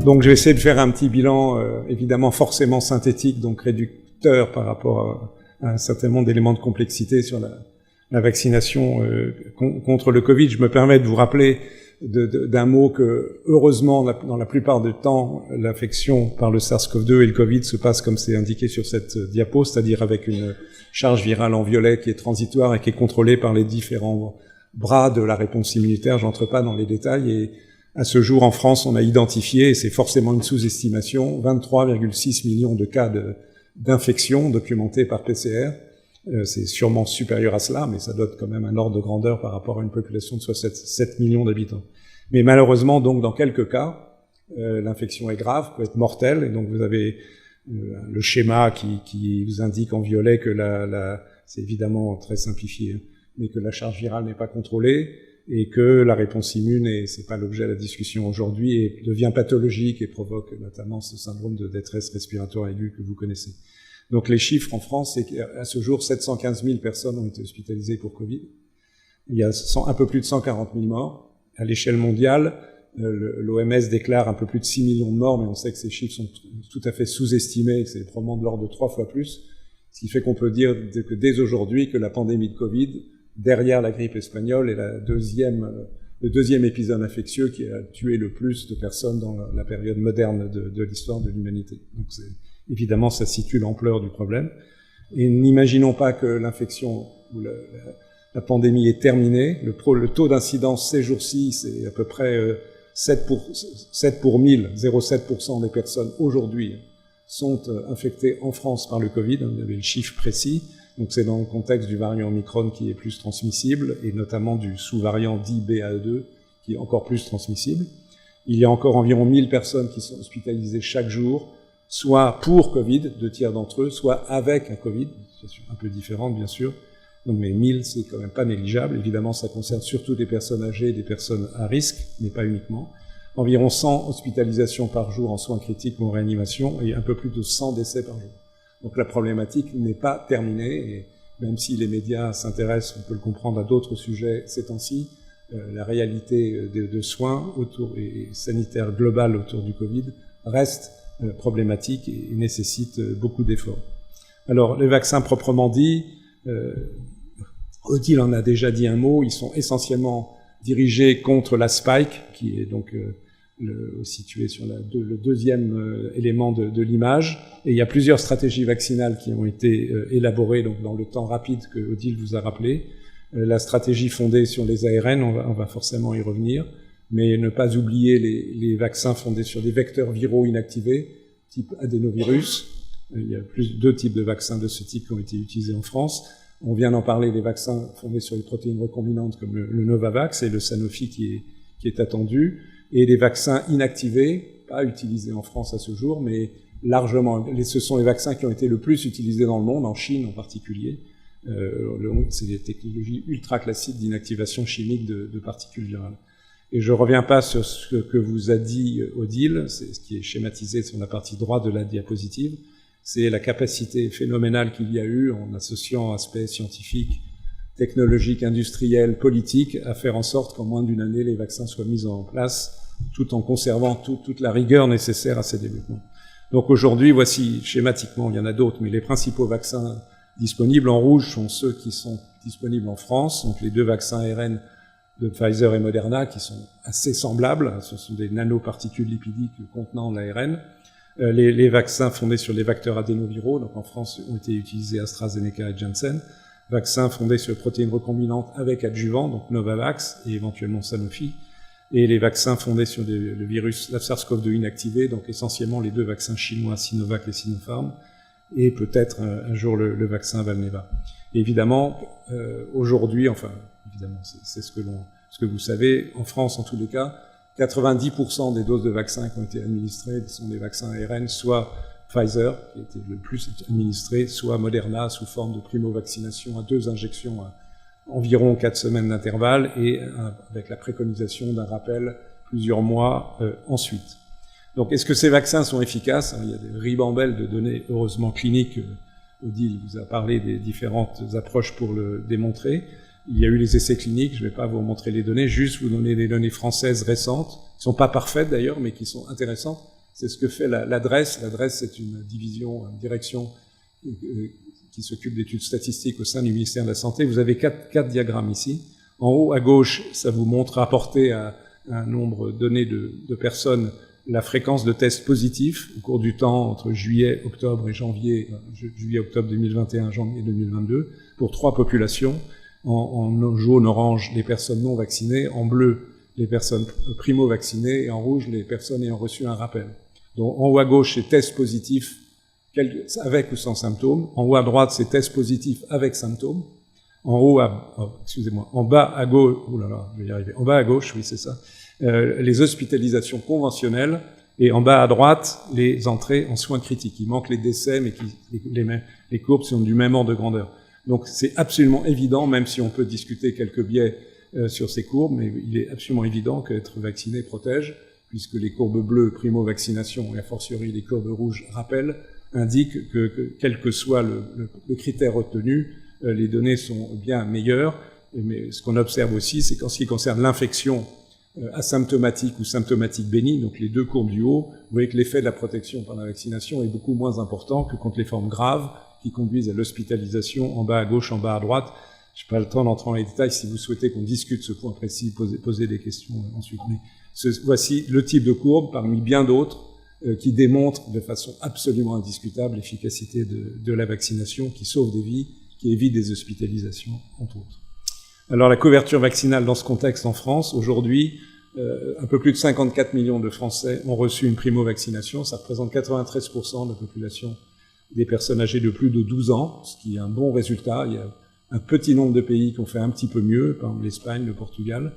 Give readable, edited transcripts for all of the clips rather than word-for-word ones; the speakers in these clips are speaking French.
Donc je vais essayer de faire un petit bilan, évidemment forcément synthétique, donc réducteur par rapport à un certain nombre d'éléments de complexité sur la vaccination contre le Covid. Je me permets de vous rappeler d'un mot que, heureusement, dans la plupart du temps, l'infection par le SARS-CoV-2 et le Covid se passe comme c'est indiqué sur cette diapo, c'est-à-dire avec une charge virale en violet qui est transitoire et qui est contrôlée par les différents bras de la réponse immunitaire. J'entre pas dans les détails. Et à ce jour, en France, on a identifié, et c'est forcément une sous-estimation, 23,6 millions de cas d'infection documentés par PCR. C'est sûrement supérieur à cela, mais ça donne quand même un ordre de grandeur par rapport à une population de 7 millions d'habitants. Mais malheureusement, donc, dans quelques cas, l'infection est grave, peut être mortelle, et donc vous avez le schéma qui vous indique en violet que c'est évidemment très simplifié, mais que la charge virale n'est pas contrôlée, et que la réponse immune, et c'est pas l'objet de la discussion aujourd'hui, devient pathologique et provoque notamment ce syndrome de détresse respiratoire aiguë que vous connaissez. Donc les chiffres en France, c'est qu'à ce jour, 715 000 personnes ont été hospitalisées pour Covid. Il y a un peu plus de 140 000 morts. À l'échelle mondiale, l'OMS déclare un peu plus de 6 millions de morts, mais on sait que ces chiffres sont tout à fait sous-estimés, que c'est probablement de l'ordre de 3 fois plus. Ce qui fait qu'on peut dire que dès aujourd'hui que la pandémie de Covid, derrière la grippe espagnole, est le deuxième épisode infectieux qui a tué le plus de personnes dans la période moderne de l'histoire de l'humanité. Donc évidemment, ça situe l'ampleur du problème. Et n'imaginons pas que l'infection ou la pandémie est terminée. Le taux d'incidence ces jours-ci, c'est à peu près 7 pour 1000, 0,7% des personnes aujourd'hui sont infectées en France par le Covid. Vous avez le chiffre précis. Donc c'est dans le contexte du variant Omicron qui est plus transmissible, et notamment du sous-variant dit BA2 qui est encore plus transmissible. Il y a encore environ 1000 personnes qui sont hospitalisées chaque jour, soit pour Covid, 2 tiers d'entre eux, soit avec un Covid, situation un peu différente bien sûr. Donc mais 1000, c'est quand même pas négligeable. Évidemment, ça concerne surtout des personnes âgées, des personnes à risque, mais pas uniquement. Environ 100 hospitalisations par jour en soins critiques ou en réanimation, et un peu plus de 100 décès par jour. Donc la problématique n'est pas terminée, et même si les médias s'intéressent, on peut le comprendre, à d'autres sujets ces temps-ci, la réalité de soins et sanitaires globales autour du Covid reste problématique et nécessite beaucoup d'efforts. Alors, les vaccins proprement dit, Odile en a déjà dit un mot, ils sont essentiellement dirigés contre la spike, qui est donc située sur le deuxième élément de l'image. Et il y a plusieurs stratégies vaccinales qui ont été élaborées donc dans le temps rapide que Odile vous a rappelé. La stratégie fondée sur les ARN, on va forcément y revenir, mais ne pas oublier les vaccins fondés sur des vecteurs viraux inactivés, type adénovirus. Il y a 2 types de vaccins de ce type qui ont été utilisés en France. On vient d'en parler, les vaccins fondés sur les protéines recombinantes comme le Novavax et le Sanofi qui est attendu, et les vaccins inactivés, pas utilisés en France à ce jour, mais largement, ce sont les vaccins qui ont été le plus utilisés dans le monde, en Chine en particulier. C'est des technologies ultra classiques d'inactivation chimique de particules virales. Et je reviens pas sur ce que vous a dit Odile, c'est ce qui est schématisé sur la partie droite de la diapositive, c'est la capacité phénoménale qu'il y a eu en associant aspects scientifiques, technologiques, industriels, politiques, à faire en sorte qu'en moins d'une année, les vaccins soient mis en place, tout en conservant toute la rigueur nécessaire à ces développements. Donc aujourd'hui, voici schématiquement, il y en a d'autres, mais les principaux vaccins disponibles en rouge sont ceux qui sont disponibles en France, donc les 2 vaccins ARN de Pfizer et Moderna qui sont assez semblables, ce sont des nanoparticules lipidiques contenant l'ARN. Les vaccins fondés sur les vecteurs adénoviraux, donc en France ont été utilisés AstraZeneca et Janssen, vaccins fondés sur les protéines recombinantes avec adjuvant, donc Novavax et éventuellement Sanofi, et les vaccins fondés sur le virus, la SARS-CoV-2 inactivé, donc essentiellement les 2 vaccins chinois Sinovac et Sinopharm, et peut-être un jour le vaccin Valneva. Et évidemment, aujourd'hui, enfin, évidemment, c'est ce que vous savez, en France en tous les cas, 90% des doses de vaccins qui ont été administrées sont des vaccins ARN, soit Pfizer, qui a été le plus administré, soit Moderna, sous forme de primo-vaccination à 2 injections à environ 4 semaines d'intervalle, et avec la préconisation d'un rappel plusieurs mois ensuite. Donc, est-ce que ces vaccins sont efficaces? Il y a des ribambelles de données, heureusement cliniques. Odile vous a parlé des différentes approches pour le démontrer. Il y a eu les essais cliniques, je ne vais pas vous montrer les données, juste vous donner des données françaises récentes, qui ne sont pas parfaites d'ailleurs, mais qui sont intéressantes. C'est ce que fait la DRES. La DRES, c'est une division, une direction qui s'occupe d'études statistiques au sein du ministère de la Santé. Vous avez quatre diagrammes ici. En haut, à gauche, ça vous montre rapporté à un nombre donné de personnes la fréquence de tests positifs au cours du temps entre juillet, octobre et juillet, octobre 2021, janvier 2022, pour 3 populations. En jaune, orange, les personnes non vaccinées, en bleu, les personnes primo-vaccinées, et en rouge, les personnes ayant reçu un rappel. Donc, en haut à gauche, c'est tests positifs avec ou sans symptômes. En haut à droite, c'est tests positifs avec symptômes. En bas à gauche, je vais y arriver. En bas à gauche, oui, c'est ça. Les hospitalisations conventionnelles, et en bas à droite, les entrées en soins critiques. Il manque les décès, mais les courbes sont du même ordre de grandeur. Donc c'est absolument évident, même si on peut discuter quelques biais sur ces courbes, mais il est absolument évident qu'être vacciné protège, puisque les courbes bleues, primo-vaccination, et a fortiori les courbes rouges, rappel, indiquent que quel que soit le critère retenu, les données sont bien meilleures. Mais ce qu'on observe aussi, c'est qu'en ce qui concerne l'infection asymptomatique ou symptomatique bénigne, donc les deux courbes du haut, vous voyez que l'effet de la protection par la vaccination est beaucoup moins important que contre les formes graves qui conduisent à l'hospitalisation en bas à gauche, en bas à droite. Je n'ai pas le temps d'entrer dans les détails. Si vous souhaitez qu'on discute ce point précis, posez des questions ensuite. Mais voici le type de courbe parmi bien d'autres qui démontrent de façon absolument indiscutable l'efficacité de la vaccination, qui sauve des vies, qui évite des hospitalisations, entre autres. Alors la couverture vaccinale dans ce contexte en France, aujourd'hui, un peu plus de 54 millions de Français ont reçu une primo-vaccination. Ça représente 93% de la population des personnes âgées de plus de 12 ans, ce qui est un bon résultat. Il y a un petit nombre de pays qui ont fait un petit peu mieux, par exemple l'Espagne, le Portugal,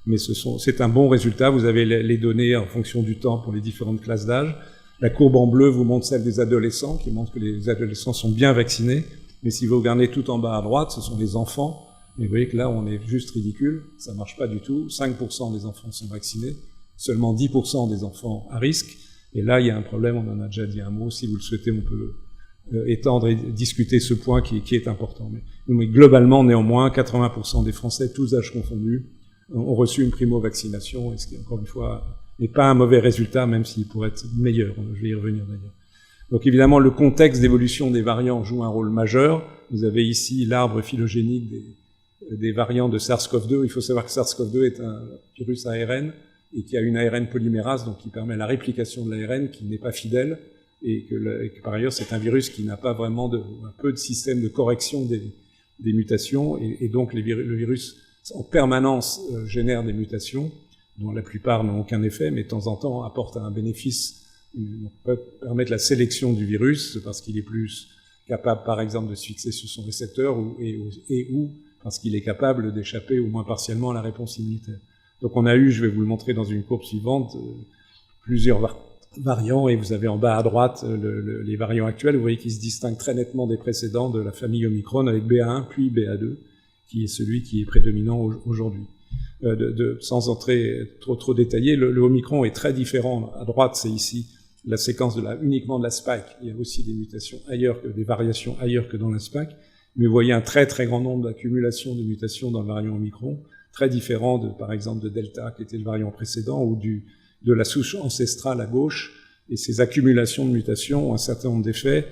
mais c'est un bon résultat. Vous avez les données en fonction du temps pour les différentes classes d'âge. La courbe en bleu vous montre celle des adolescents, qui montre que les adolescents sont bien vaccinés, mais si vous regardez tout en bas à droite, ce sont les enfants. Et vous voyez que là, on est juste ridicule, ça marche pas du tout. 5% des enfants sont vaccinés, seulement 10% des enfants à risque. Et là, il y a un problème, on en a déjà dit un mot. Si vous le souhaitez, on peut étendre et discuter ce point qui est important. Mais globalement, néanmoins, 80% des Français, tous âges confondus, ont reçu une primo-vaccination, et ce qui, encore une fois, n'est pas un mauvais résultat, même s'il pourrait être meilleur. Je vais y revenir d'ailleurs. Donc évidemment, le contexte d'évolution des variants joue un rôle majeur. Vous avez ici l'arbre phylogénique des variants de SARS-CoV-2. Il faut savoir que SARS-CoV-2 est un virus ARN et qui a une ARN polymérase, donc qui permet la réplication de l'ARN, qui n'est pas fidèle, et que par ailleurs c'est un virus qui n'a pas vraiment un peu de système de correction des mutations, et donc le virus en permanence génère des mutations, dont la plupart n'ont aucun effet, mais de temps en temps apportent un bénéfice, peut permettre la sélection du virus, parce qu'il est plus capable, par exemple, de se fixer sur son récepteur, ou parce qu'il est capable d'échapper au moins partiellement à la réponse immunitaire. Donc on a eu, je vais vous le montrer dans une courbe suivante, plusieurs variants, et vous avez en bas à droite les variants actuels. Vous voyez qu'ils se distinguent très nettement des précédents de la famille Omicron, avec BA1 puis BA2, qui est celui qui est prédominant aujourd'hui. Sans entrer trop détaillé, le Omicron est très différent. À droite, c'est ici la séquence uniquement de la spike. Il y a aussi des mutations ailleurs, des variations ailleurs que dans la spike. Mais vous voyez un très très grand nombre d'accumulations de mutations dans le variant Omicron, très différent par exemple de Delta, qui était le variant précédent, ou de la souche ancestrale à gauche. Et ces accumulations de mutations ont un certain nombre d'effets.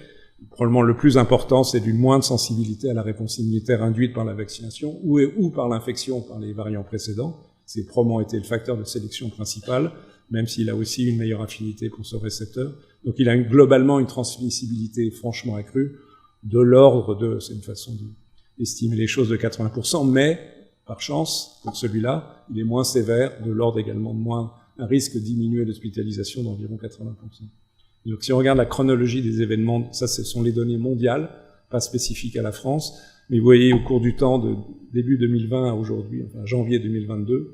Probablement le plus important, c'est d'une moindre sensibilité à la réponse immunitaire induite par la vaccination ou par l'infection par les variants précédents. C'est probablement été le facteur de sélection principal, même s'il a aussi une meilleure affinité pour ce récepteur. Donc il a globalement une transmissibilité franchement accrue, de l'ordre de, c'est une façon d'estimer les choses, de 80%, mais par chance, pour celui-là, il est moins sévère, de l'ordre également de un risque diminué d'hospitalisation d'environ 80%. Donc si on regarde la chronologie des événements, ça ce sont les données mondiales, pas spécifiques à la France, mais vous voyez au cours du temps de début 2020 à aujourd'hui, enfin janvier 2022,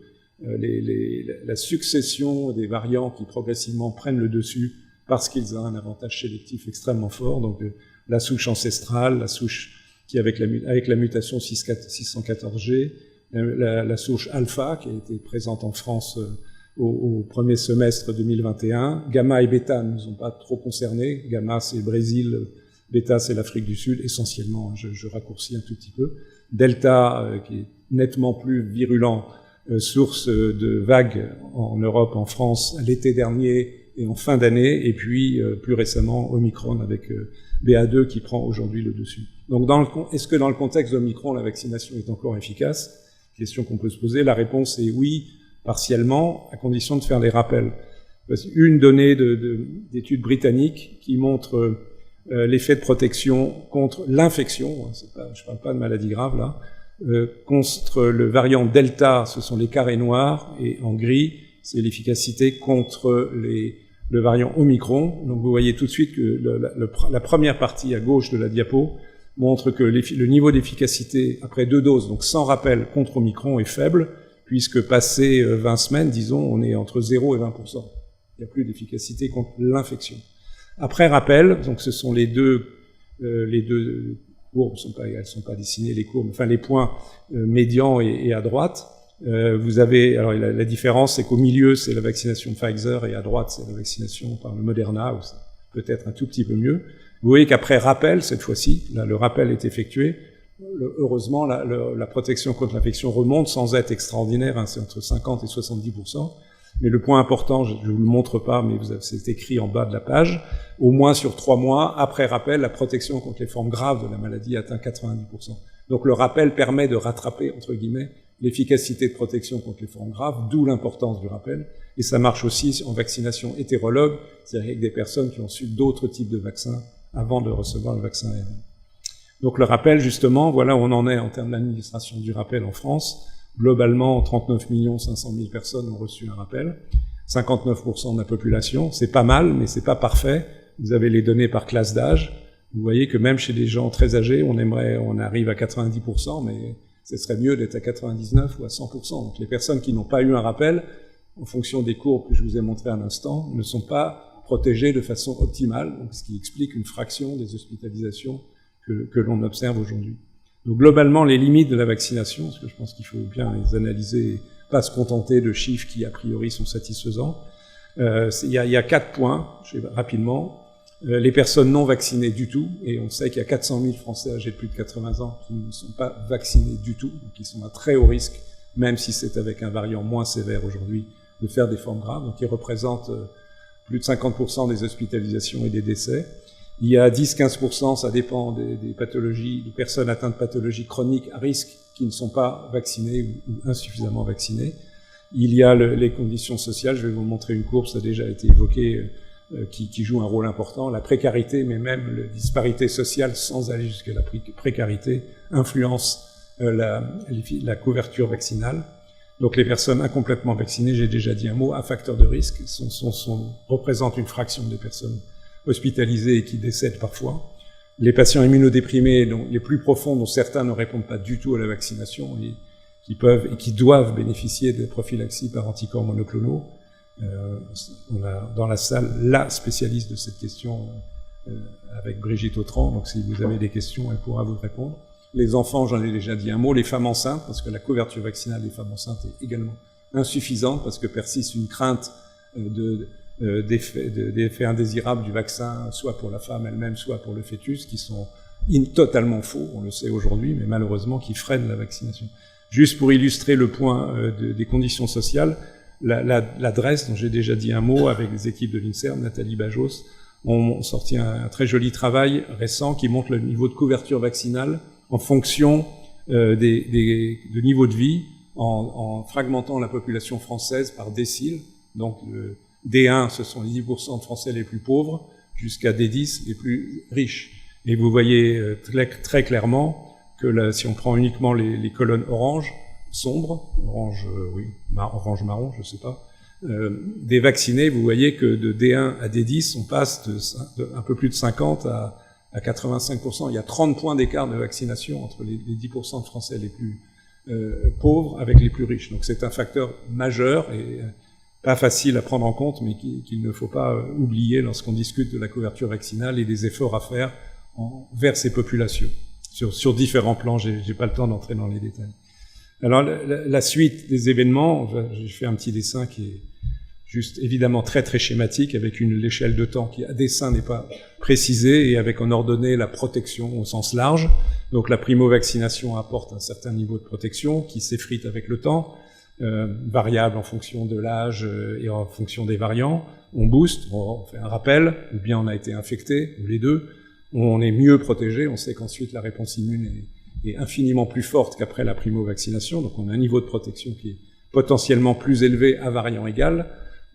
la succession des variants qui progressivement prennent le dessus parce qu'ils ont un avantage sélectif extrêmement fort, donc la souche ancestrale, la souche qui avec la mutation 614G, la souche alpha qui a été présente en France au premier semestre 2021. Gamma et bêta ne nous ont pas trop concernés. Gamma, c'est le Brésil, bêta, c'est l'Afrique du Sud, essentiellement. Je raccourcis un tout petit peu. Delta, qui est nettement plus virulent, source de vagues en Europe, en France, l'été dernier, et en fin d'année, et puis plus récemment Omicron avec BA2 qui prend aujourd'hui le dessus. Donc est-ce que dans le contexte d'Omicron, la vaccination est encore efficace? Question qu'on peut se poser. La réponse est oui, partiellement, à condition de faire les rappels. Une donnée d'études britanniques qui montre l'effet de protection contre l'infection, je ne parle pas de maladie grave là, contre le variant Delta, ce sont les carrés noirs, et en gris, c'est l'efficacité contre le variant Omicron. Donc vous voyez tout de suite que la première partie à gauche de la diapo montre que le niveau d'efficacité après 2 doses, donc sans rappel contre Omicron, est faible, puisque passé 20 semaines, disons, on est entre 0 et 20%. Il n'y a plus d'efficacité contre l'infection. Après rappel, donc ce sont les deux courbes, elles sont pas dessinées les courbes, enfin les points médians et à droite. Vous avez, alors la différence, c'est qu'au milieu c'est la vaccination Pfizer et à droite c'est la vaccination par le Moderna, ou c'est peut-être un tout petit peu mieux. Vous voyez qu'après rappel, cette fois-ci, là le rappel est effectué. Heureusement, la protection contre l'infection remonte sans être extraordinaire, hein, c'est entre 50 et 70%. Mais le point important, je ne vous le montre pas, mais c'est écrit en bas de la page, au moins sur 3 mois, après rappel, la protection contre les formes graves de la maladie atteint 90%. Donc le rappel permet de rattraper, entre guillemets, l'efficacité de protection contre les formes graves, d'où l'importance du rappel. Et ça marche aussi en vaccination hétérologue, c'est-à-dire avec des personnes qui ont reçu d'autres types de vaccins avant de recevoir le vaccin ARN. Donc le rappel, justement, voilà où on en est en termes d'administration du rappel en France. Globalement, 39 500 000 personnes ont reçu un rappel, 59% de la population. C'est pas mal, mais c'est pas parfait. Vous avez les données par classe d'âge. Vous voyez que même chez des gens très âgés, on arrive à 90%, mais ce serait mieux d'être à 99 ou à 100%. Donc les personnes qui n'ont pas eu un rappel, en fonction des courbes que je vous ai montrées à l'instant, ne sont pas protégées de façon optimale, donc ce qui explique une fraction des hospitalisations que l'on observe aujourd'hui. Donc globalement, les limites de la vaccination, parce que je pense qu'il faut bien les analyser et pas se contenter de chiffres qui, a priori, sont satisfaisants. Il y a 4 points, je vais rapidement. Les personnes non vaccinées du tout, et on sait qu'il y a 400 000 Français âgés de plus de 80 ans qui ne sont pas vaccinés du tout, donc ils sont à très haut risque, même si c'est avec un variant moins sévère aujourd'hui, de faire des formes graves. Donc ils représentent plus de 50% des hospitalisations et des décès. Il y a 10-15%, ça dépend des pathologies, des personnes atteintes de pathologies chroniques à risque qui ne sont pas vaccinées ou insuffisamment vaccinées. Il y a les conditions sociales, je vais vous montrer une courbe, ça a déjà été évoqué, qui joue un rôle important. La précarité, mais même la disparité sociale, sans aller jusqu'à la précarité, influence la couverture vaccinale. Donc les personnes incomplètement vaccinées, j'ai déjà dit un mot, à facteur de risque, représentent une fraction des personnes hospitalisés et qui décèdent parfois. Les patients immunodéprimés, dont les plus profonds, dont certains ne répondent pas du tout à la vaccination et qui peuvent et qui doivent bénéficier de prophylaxie par anticorps monoclonaux. On a dans la salle la spécialiste de cette question avec Brigitte Autran, donc si vous avez des questions, elle pourra vous répondre. Les enfants, j'en ai déjà dit un mot, les femmes enceintes, parce que la couverture vaccinale des femmes enceintes est également insuffisante, parce que persiste une crainte d'effets indésirables du vaccin, soit pour la femme elle-même, soit pour le fœtus, qui sont totalement faux, on le sait aujourd'hui, mais malheureusement qui freinent la vaccination. Juste pour illustrer le point des conditions sociales, l'adresse dont j'ai déjà dit un mot avec les équipes de l'INSERM, Nathalie Bajos, ont sorti un très joli travail récent qui montre le niveau de couverture vaccinale en fonction de niveau de vie, en fragmentant la population française par décile. Donc D1, ce sont les 10% de Français les plus pauvres, jusqu'à D10, les plus riches. Et vous voyez très clairement que si on prend uniquement les colonnes orange, sombres, orange marron, je sais pas, des vaccinés, vous voyez que de D1 à D10, on passe de un peu plus de 50 à 85%. Il y a 30 points d'écart de vaccination entre les 10% de Français les plus pauvres avec les plus riches. Donc c'est un facteur majeur et pas facile à prendre en compte, mais qu'il ne faut pas oublier lorsqu'on discute de la couverture vaccinale et des efforts à faire vers ces populations, sur différents plans. J'ai pas le temps d'entrer dans les détails. Alors, la suite des événements, j'ai fait un petit dessin qui est juste évidemment très très schématique, avec l'échelle de temps qui à dessein n'est pas précisée, et avec en ordonnée la protection au sens large. Donc la primo-vaccination apporte un certain niveau de protection qui s'effrite avec le temps. variable en fonction de l'âge et en fonction des variants. On booste, on fait un rappel, ou bien on a été infecté, ou les deux. On est mieux protégé, on sait qu'ensuite la réponse immune est infiniment plus forte qu'après la primo-vaccination, donc on a un niveau de protection qui est potentiellement plus élevé à variant égal.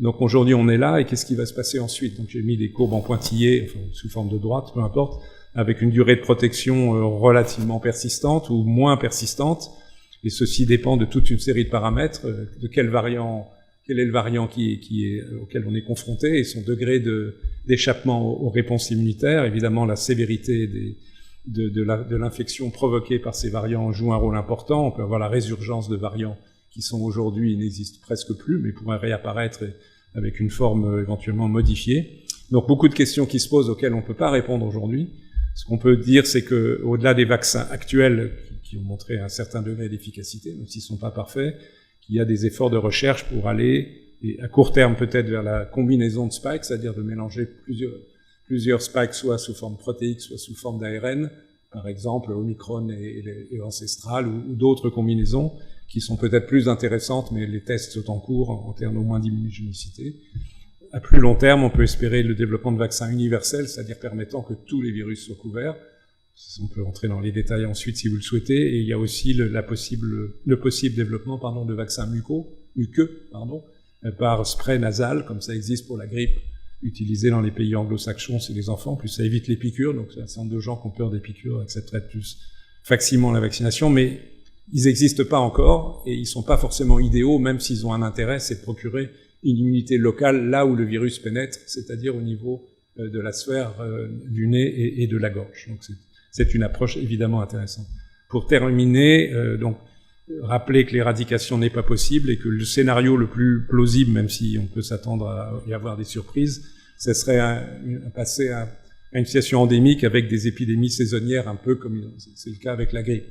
Donc aujourd'hui on est là, et qu'est-ce qui va se passer ensuite? Donc j'ai mis des courbes en pointillés, enfin, sous forme de droite, peu importe, avec une durée de protection relativement persistante ou moins persistante, et ceci dépend de toute une série de paramètres, de quel est le variant auquel on est confronté, et son degré d'échappement aux réponses immunitaires. Évidemment, la sévérité de l'infection provoquée par ces variants joue un rôle important. On peut avoir la résurgence de variants qui sont aujourd'hui, n'existent presque plus, mais pourraient réapparaître avec une forme éventuellement modifiée. Donc beaucoup de questions qui se posent auxquelles on ne peut pas répondre aujourd'hui. Ce qu'on peut dire, c'est que au-delà des vaccins actuels qui ont montré un certain degré d'efficacité, même s'ils ne sont pas parfaits, qu'il y a des efforts de recherche pour aller, et à court terme peut-être, vers la combinaison de spikes, c'est-à-dire de mélanger plusieurs spikes, soit sous forme protéique, soit sous forme d'ARN, par exemple Omicron et ancestral, ou d'autres combinaisons qui sont peut-être plus intéressantes, mais les tests sont en cours en termes au moins d'immunogénicité. À plus long terme, on peut espérer le développement de vaccins universels, c'est-à-dire permettant que tous les virus soient couverts. On peut entrer dans les détails ensuite si vous le souhaitez. Et il y a aussi le possible développement de vaccins muqueux, par spray nasal, comme ça existe pour la grippe, utilisé dans les pays anglo-saxons, c'est les enfants. En plus, ça évite les piqûres. Donc, c'est un certain nombre de gens qui ont peur des piqûres, accepteraient plus facilement la vaccination. Mais ils n'existent pas encore et ils sont pas forcément idéaux, même s'ils ont un intérêt, c'est de procurer une immunité locale là où le virus pénètre, c'est-à-dire au niveau de la sphère du nez et de la gorge. Donc c'est une approche évidemment intéressante. Pour terminer, donc rappeler que l'éradication n'est pas possible et que le scénario le plus plausible, même si on peut s'attendre à y avoir des surprises, ce serait passer à une situation endémique avec des épidémies saisonnières, un peu comme c'est le cas avec la grippe.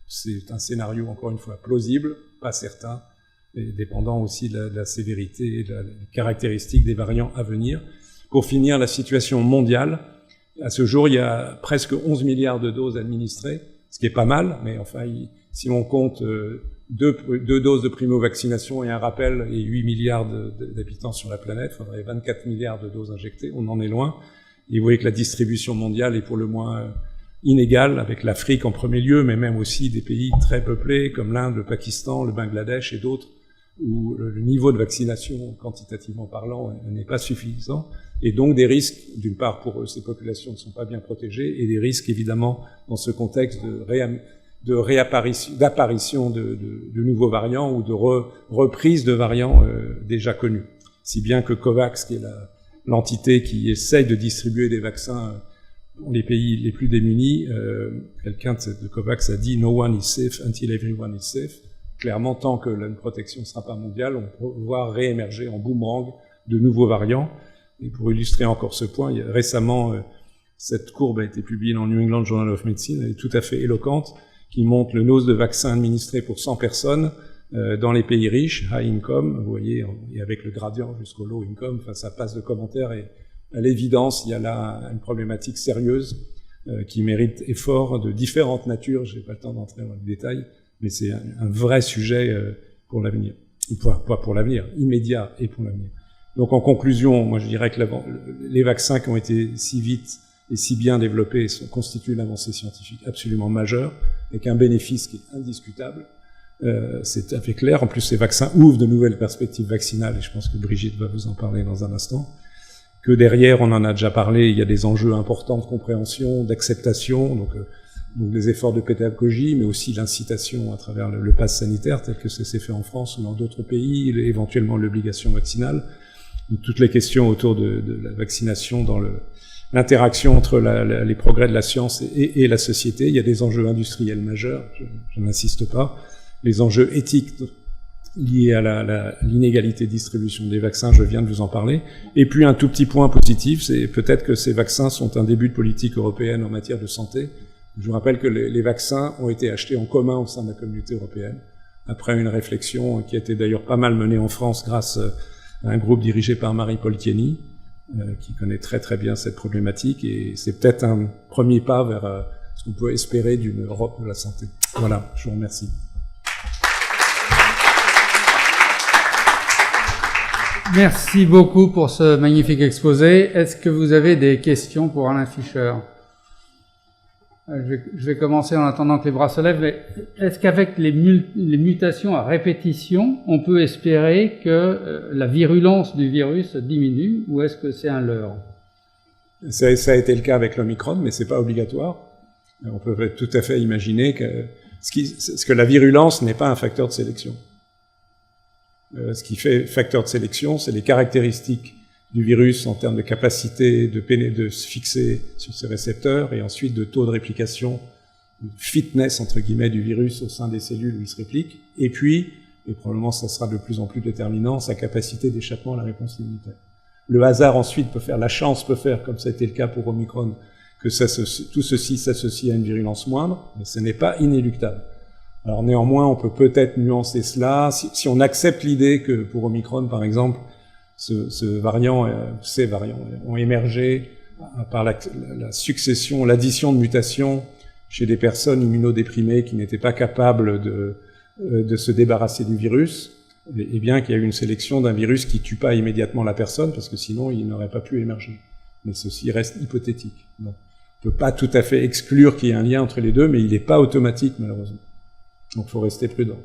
C'est un scénario, encore une fois, plausible, pas certain, et dépendant aussi de la sévérité et de la caractéristique des variants à venir. Pour finir, la situation mondiale. À ce jour, il y a presque 11 milliards de doses administrées, ce qui est pas mal, mais enfin, si on compte deux doses de primo-vaccination et un rappel et 8 milliards d'habitants sur la planète, il faudrait 24 milliards de doses injectées, on en est loin. Et vous voyez que la distribution mondiale est pour le moins inégale, avec l'Afrique en premier lieu, mais même aussi des pays très peuplés comme l'Inde, le Pakistan, le Bangladesh et d'autres, où le niveau de vaccination, quantitativement parlant, n'est pas suffisant, et donc des risques, d'une part pour eux, ces populations ne sont pas bien protégées, et des risques évidemment dans ce contexte d'apparition de nouveaux variants ou de reprise de variants déjà connus. Si bien que COVAX, qui est l'entité qui essaye de distribuer des vaccins dans les pays les plus démunis, quelqu'un de COVAX a dit « No one is safe until everyone is safe ». Clairement, tant que la protection ne sera pas mondiale, on peut voir réémerger en boomerang de nouveaux variants. Et pour illustrer encore ce point, récemment, cette courbe a été publiée dans le New England Journal of Medicine, elle est tout à fait éloquente, qui montre le dose de vaccins administrés pour 100 personnes dans les pays riches, high income, vous voyez, et avec le gradient jusqu'au low income, enfin, ça passe de commentaires, et à l'évidence, il y a là une problématique sérieuse qui mérite effort de différentes natures, je n'ai pas le temps d'entrer dans les détails, mais c'est un vrai sujet pour l'avenir. Pas pour l'avenir, immédiat et pour l'avenir. Donc en conclusion, moi je dirais que les vaccins qui ont été si vite et si bien développés constituent une avancée scientifique absolument majeure, avec un bénéfice qui est indiscutable. C'est tout à fait clair. En plus, ces vaccins ouvrent de nouvelles perspectives vaccinales, et je pense que Brigitte va vous en parler dans un instant. Que derrière, on en a déjà parlé, il y a des enjeux importants de compréhension, d'acceptation, donc des efforts de pédagogie, mais aussi l'incitation à travers le pass sanitaire, tel que ça s'est fait en France ou dans d'autres pays, éventuellement l'obligation vaccinale. Donc, toutes les questions autour de la vaccination dans l'interaction entre les progrès de la science et la société. Il y a des enjeux industriels majeurs, je n'insiste pas. Les enjeux éthiques liés à l'inégalité de distribution des vaccins, je viens de vous en parler. Et puis un tout petit point positif, c'est peut-être que ces vaccins sont un début de politique européenne en matière de santé. Je vous rappelle que les vaccins ont été achetés en commun au sein de la communauté européenne, après une réflexion qui a été d'ailleurs pas mal menée en France grâce à un groupe dirigé par Marie-Paul Thieny, qui connaît très très bien cette problématique, et c'est peut-être un premier pas vers ce qu'on peut espérer d'une Europe de la santé. Voilà, je vous remercie. Merci beaucoup pour ce magnifique exposé. Est-ce que vous avez des questions pour Alain Fischer? Je vais commencer en attendant que les bras se lèvent, mais est-ce qu'avec les mutations à répétition, on peut espérer que la virulence du virus diminue, ou est-ce que c'est un leurre? Ça a été le cas avec l'Omicron, mais c'est pas obligatoire. On peut tout à fait imaginer que la virulence n'est pas un facteur de sélection. Ce qui fait facteur de sélection, c'est les caractéristiques du virus en termes de capacité de se fixer sur ses récepteurs, et ensuite de taux de réplication, de fitness entre guillemets du virus au sein des cellules où il se réplique, et puis, et probablement ça sera de plus en plus déterminant, sa capacité d'échappement à la réponse immunitaire. Le hasard ensuite peut faire, la chance peut faire, comme ça a été le cas pour Omicron, que tout ceci s'associe à une virulence moindre, mais ce n'est pas inéluctable. Alors néanmoins, on peut peut-être nuancer cela. Si on accepte l'idée que pour Omicron, par exemple, ces variants ont émergé par la succession, l'addition de mutations chez des personnes immunodéprimées qui n'étaient pas capables de se débarrasser du virus, et bien qu'il y a eu une sélection d'un virus qui tue pas immédiatement la personne, parce que sinon il n'aurait pas pu émerger. Mais ceci reste hypothétique. Donc, on peut pas tout à fait exclure qu'il y ait un lien entre les deux, mais il n'est pas automatique malheureusement. Donc il faut rester prudent.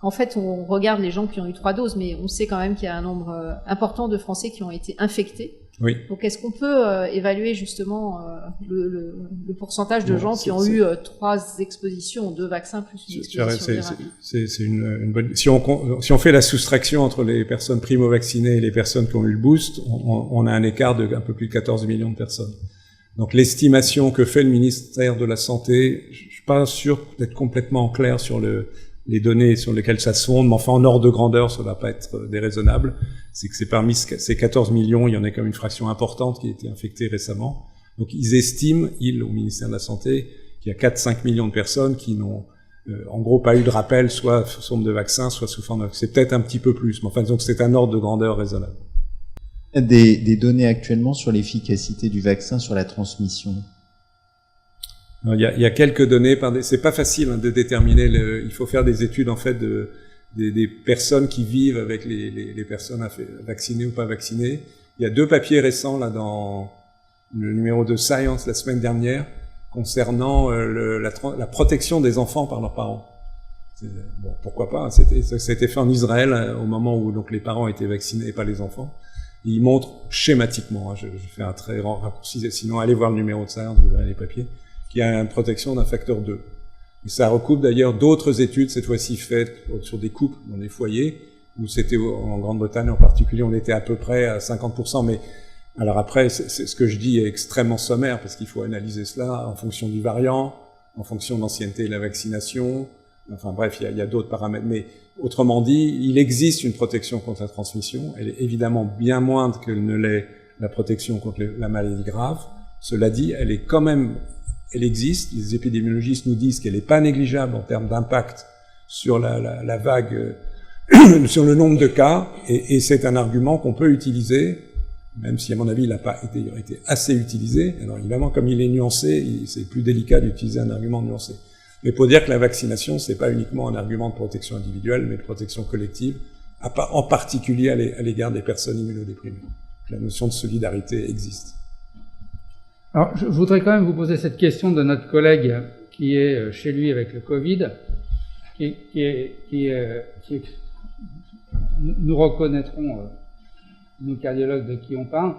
En fait, on regarde les gens qui ont eu 3 doses, mais on sait quand même qu'il y a un nombre important de Français qui ont été infectés. Oui. Donc, est-ce qu'on peut évaluer justement le pourcentage de gens qui ont eu 3 expositions, 2 vaccins plus une exposition c'est une bonne. Si on fait la soustraction entre les personnes primo-vaccinées et les personnes qui ont eu le boost, on a un écart de un peu plus de 14 millions de personnes. Donc, l'estimation que fait le ministère de la Santé, je suis pas sûr d'être complètement clair sur les données sur lesquelles ça se fonde, mais enfin en ordre de grandeur, ça va pas être déraisonnable. C'est que c'est parmi ces 14 millions, il y en a comme une fraction importante qui a été infectée récemment. Donc ils estiment, au ministère de la Santé, qu'il y a 4-5 millions de personnes qui n'ont en gros pas eu de rappel, soit sous forme de vaccin, soit sous forme de... C'est peut-être un petit peu plus, mais enfin donc c'est un ordre de grandeur raisonnable. Des données actuellement sur l'efficacité du vaccin sur la transmission? Il y a quelques données, c'est pas facile de déterminer, il faut faire des études en fait des personnes qui vivent avec les personnes vaccinées ou pas vaccinées. Il y a 2 papiers récents là dans le numéro de Science la semaine dernière concernant la protection des enfants par leurs parents. Bon, pourquoi pas, ça a été fait en Israël au moment où donc les parents étaient vaccinés et pas les enfants. Ils montrent schématiquement, je fais un très grand raccourci, sinon allez voir le numéro de Science, vous verrez les papiers, qui a une protection d'un facteur 2. Et ça recoupe d'ailleurs d'autres études, cette fois-ci faites sur des couples dans des foyers, où c'était en Grande-Bretagne en particulier, on était à peu près à 50%, mais alors après, c'est ce que je dis est extrêmement sommaire, parce qu'il faut analyser cela en fonction du variant, en fonction de l'ancienneté de la vaccination, enfin bref, il y a d'autres paramètres, mais autrement dit, il existe une protection contre la transmission, elle est évidemment bien moindre que ne l'est la protection contre la maladie grave. Cela dit, elle existe, les épidémiologistes nous disent qu'elle n'est pas négligeable en termes d'impact sur la vague, sur le nombre de cas, et c'est un argument qu'on peut utiliser, même si à mon avis il n'a pas été assez utilisé. Alors évidemment, comme il est nuancé, c'est plus délicat d'utiliser un argument nuancé. Mais pour dire que la vaccination, c'est pas uniquement un argument de protection individuelle, mais de protection collective, en particulier à l'égard des personnes immunodéprimées. La notion de solidarité existe. Alors, je voudrais quand même vous poser cette question de notre collègue qui est chez lui avec le Covid, nous reconnaîtrons, nos cardiologues de qui on parle.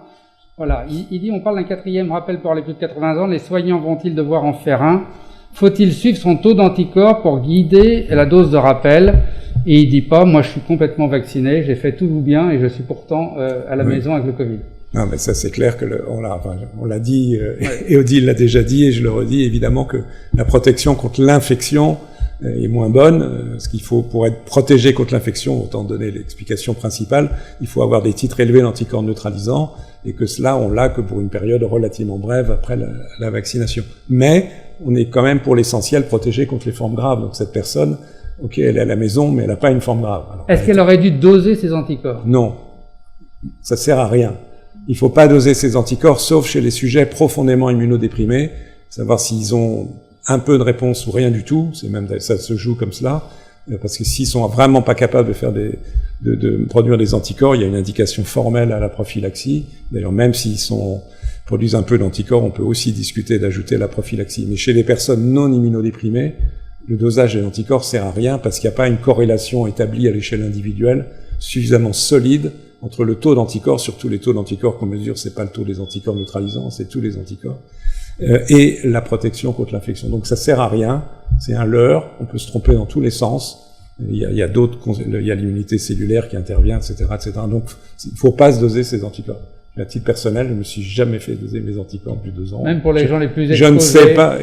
Voilà, il dit, on parle d'un 4e rappel pour les plus de 80 ans, les soignants vont-ils devoir en faire un? Faut-il suivre son taux d'anticorps pour guider la dose de rappel? Et il dit pas, moi je suis complètement vacciné, j'ai fait tout bien et je suis pourtant à la maison avec le Covid. Non, mais ça c'est clair que on l'a dit, et Odile l'a déjà dit, et je le redis, évidemment que la protection contre l'infection est moins bonne. Ce qu'il faut pour être protégé contre l'infection, autant donner l'explication principale, il faut avoir des titres élevés d'anticorps neutralisants, et que cela, on l'a que pour une période relativement brève après la vaccination. Mais on est quand même pour l'essentiel protégé contre les formes graves. Donc cette personne, ok, elle est à la maison, mais elle n'a pas une forme grave. Est-ce qu'elle aurait dû doser ses anticorps? Non, ça sert à rien. Il faut pas doser ces anticorps, sauf chez les sujets profondément immunodéprimés, savoir s'ils ont un peu de réponse ou rien du tout, c'est même, ça se joue comme cela. parce que s'ils sont vraiment pas capables de faire de produire des anticorps, il y a une indication formelle à la prophylaxie. D'ailleurs, même s'ils produisent un peu d'anticorps, on peut aussi discuter d'ajouter la prophylaxie. Mais chez les personnes non immunodéprimées, le dosage des anticorps sert à rien parce qu'il n'y a pas une corrélation établie à l'échelle individuelle suffisamment solide entre le taux d'anticorps, surtout les taux d'anticorps qu'on mesure, c'est pas le taux des anticorps neutralisants, c'est tous les anticorps, et la protection contre l'infection. Donc ça sert à rien, c'est un leurre, on peut se tromper dans tous les sens. Il y a d'autres, il y a l'immunité cellulaire qui intervient, etc., etc. Donc il faut pas se doser ces anticorps. À titre personnel, je me suis jamais fait doser mes anticorps depuis 2 ans. Même pour les gens les plus exposés. Je ne sais pas,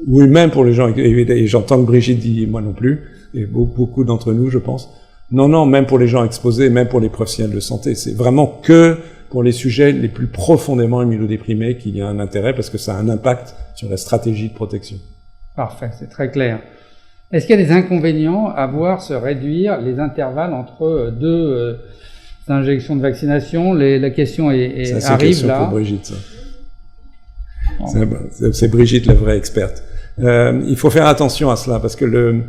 oui, même pour les gens, et j'entends que Brigitte dit moi non plus, et beaucoup d'entre nous, je pense. Non, même pour les gens exposés, même pour les professionnels de santé. C'est vraiment que pour les sujets les plus profondément immunodéprimés qu'il y a un intérêt, parce que ça a un impact sur la stratégie de protection. Parfait, c'est très clair. Est-ce qu'il y a des inconvénients à voir se réduire les intervalles entre deux injections de vaccination? La question arrive là. Pour Brigitte, ça. C'est Brigitte la vraie experte. Il faut faire attention à cela, parce que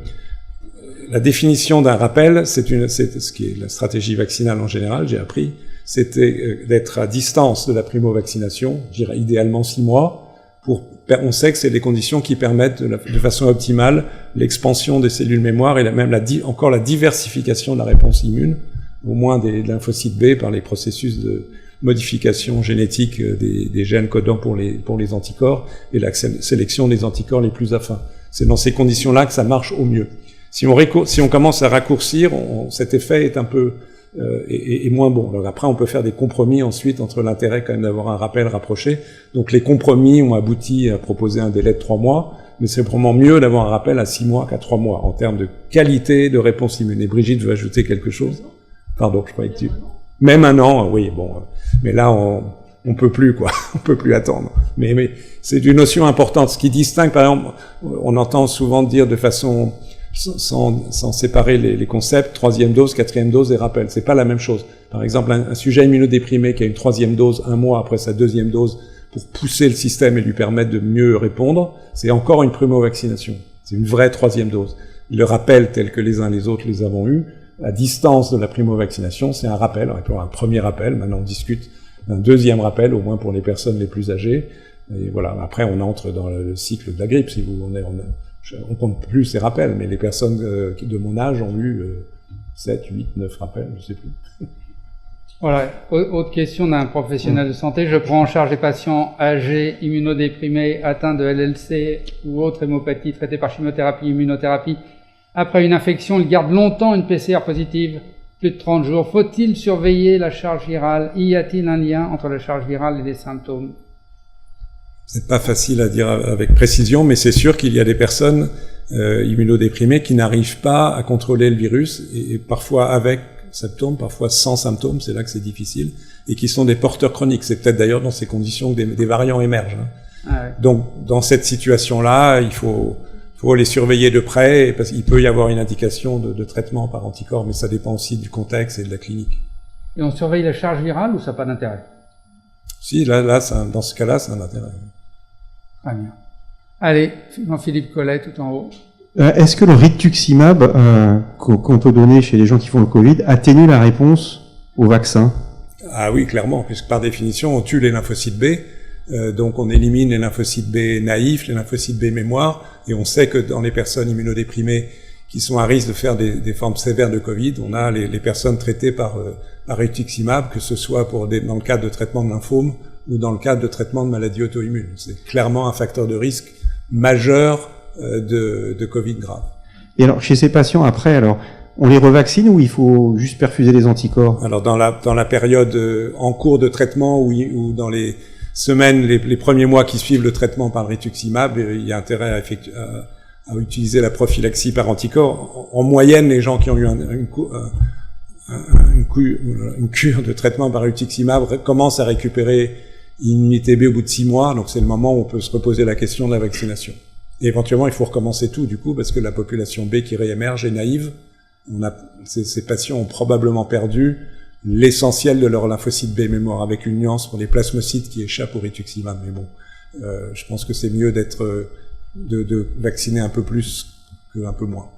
la définition d'un rappel, c'est ce qui est la stratégie vaccinale en général, j'ai appris, c'était d'être à distance de la primo-vaccination, je dirais idéalement 6 mois, on sait que c'est des conditions qui permettent de façon optimale l'expansion des cellules mémoire et même encore la diversification de la réponse immune, au moins des lymphocytes B par les processus de modification génétique des gènes codants pour les anticorps et la sélection des anticorps les plus affins. C'est dans ces conditions-là que ça marche au mieux. Si on commence à raccourcir, cet effet est un peu est moins bon. Alors après, on peut faire des compromis ensuite entre l'intérêt quand même d'avoir un rappel rapproché. Donc les compromis ont abouti à proposer un délai de 3 mois, mais c'est vraiment mieux d'avoir un rappel à 6 mois qu'à 3 mois en termes de qualité de réponse immune. Et Brigitte veut ajouter quelque chose? Pardon, je croyais que même 1 an, oui, bon, mais là on peut plus, quoi. On peut plus attendre. Mais c'est une notion importante. Ce qui distingue, par exemple, on entend souvent dire de façon sans séparer les concepts, 3e dose, 4e dose et rappel. C'est pas la même chose. Par exemple, un sujet immunodéprimé qui a une 3e dose 1 mois après sa 2e dose pour pousser le système et lui permettre de mieux répondre, c'est encore une primo-vaccination. C'est une vraie 3e dose. Le rappel tel que les uns les autres les avons eu, à distance de la primo-vaccination, c'est un rappel. Alors, il peut y avoir un premier rappel, maintenant on discute d'un 2e rappel, au moins pour les personnes les plus âgées. Et voilà, après on entre dans le cycle de la grippe, si vous voulez. On compte plus ces rappels, mais les personnes de mon âge ont eu 7, 8, 9 rappels, je sais plus. Voilà, autre question d'un professionnel de santé. Je prends en charge les patients âgés, immunodéprimés, atteints de LLC ou autre hémopathie, traités par chimiothérapie, immunothérapie. Après une infection, ils gardent longtemps une PCR positive, plus de 30 jours. Faut-il surveiller la charge virale? Y a-t-il un lien entre la charge virale et les symptômes? C'est pas facile à dire avec précision, mais c'est sûr qu'il y a des personnes immunodéprimées qui n'arrivent pas à contrôler le virus, et parfois avec symptômes, parfois sans symptômes, c'est là que c'est difficile, et qui sont des porteurs chroniques. C'est peut-être d'ailleurs dans ces conditions que des variants émergent. Ah ouais. Donc, dans cette situation-là, il faut les surveiller de près, parce qu'il peut y avoir une indication de traitement par anticorps, mais ça dépend aussi du contexte et de la clinique. Et on surveille la charge virale ou ça n'a pas d'intérêt? Si, là, dans ce cas-là, ça a un intérêt. Très bien. Allez, Jean-Philippe Collet, tout en haut. Est-ce que le rituximab qu'on peut donner chez les gens qui font le Covid atténue la réponse au vaccin? Ah oui, clairement, puisque par définition, on tue les lymphocytes B, donc on élimine les lymphocytes B naïfs, les lymphocytes B mémoire, et on sait que dans les personnes immunodéprimées qui sont à risque de faire des formes sévères de Covid, on a les personnes traitées par rituximab, que ce soit dans le cadre de traitement de lymphome ou dans le cadre de traitement de maladies auto-immunes. C'est clairement un facteur de risque majeur de Covid grave. Et alors, chez ces patients, après, on les revaccine ou il faut juste perfuser les anticorps? Alors, dans la période en cours de traitement ou dans les semaines, les premiers mois qui suivent le traitement par le rituximab, il y a intérêt à utiliser la prophylaxie par anticorps. En moyenne, les gens qui ont eu une cure de traitement par rituximab commencent à récupérer une immunité B au bout de 6 mois, donc c'est le moment où on peut se reposer la question de la vaccination. Et éventuellement, il faut recommencer tout, du coup, parce que la population B qui réémerge est naïve. Ces patients ont probablement perdu l'essentiel de leur lymphocyte B mémoire, avec une nuance pour les plasmocytes qui échappent au rituximab. Mais bon, je pense que c'est mieux de vacciner un peu plus qu'un peu moins.